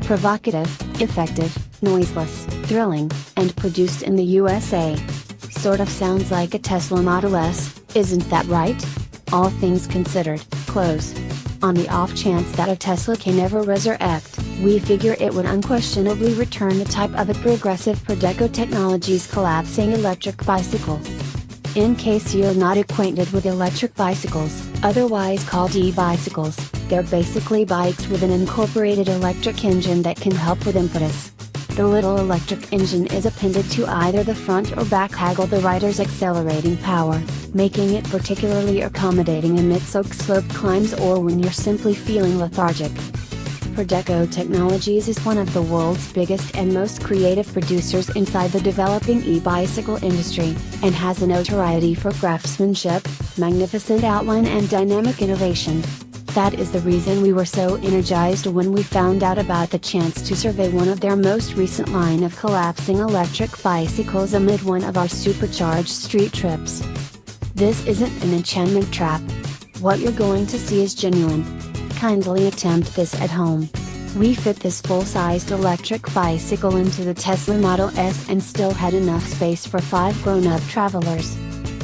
provocative, effective, noiseless, thrilling, and produced in the USA. Sort of sounds like a Tesla Model S, isn't that right? All things considered, close. On the off chance that a Tesla can ever resurrect, we figure it would unquestionably return the type of a progressive Prodeco Technologies collapsing electric bicycle. In case you're not acquainted with electric bicycles, otherwise called e-bicycles, they're basically bikes with an incorporated electric engine that can help with impetus. The little electric engine is appended to either the front or back haggle the rider's accelerating power, making it particularly accommodating amid slope climbs or when you're simply feeling lethargic. Prodeco Technologies is one of the world's biggest and most creative producers inside the developing e-bicycle industry, and has a notoriety for craftsmanship, magnificent outline and dynamic innovation. That is the reason we were so energized when we found out about the chance to survey one of their most recent line of collapsing electric bicycles amid one of our supercharged street trips. This isn't an enchantment trap. What you're going to see is genuine. Kindly attempt this at home. We fit this full-sized electric bicycle into the Tesla Model S and still had enough space for 5 grown-up travelers.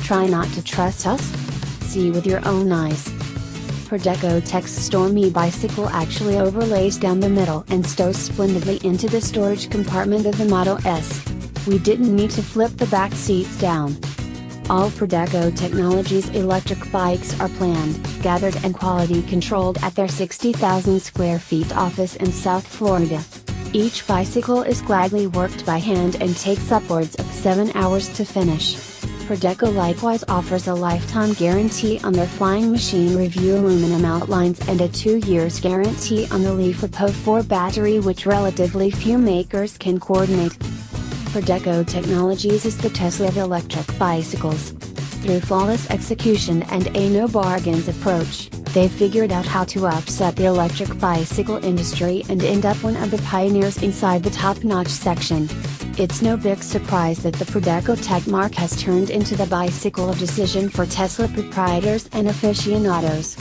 Try not to trust us? See with your own eyes. Prodeco Tech's Stormy bicycle actually overlays down the middle and stows splendidly into the storage compartment of the Model S. We didn't need to flip the back seats down. All Prodeco Technologies electric bikes are planned, gathered and quality controlled at their 60,000 square feet office in South Florida. Each bicycle is gladly worked by hand and takes upwards of 7 hours to finish. Prodeco likewise offers a lifetime guarantee on their flying machine review aluminum outlines and a 2 years guarantee on the LiFePO 4 battery, which relatively few makers can coordinate. Prodeco Technologies is the Tesla of electric bicycles. Through flawless execution and a no bargains approach, they figured out how to upset the electric bicycle industry and end up one of the pioneers inside the top-notch section. It's no big surprise that the Prodeco Tech mark has turned into the bicycle of decision for Tesla proprietors and aficionados.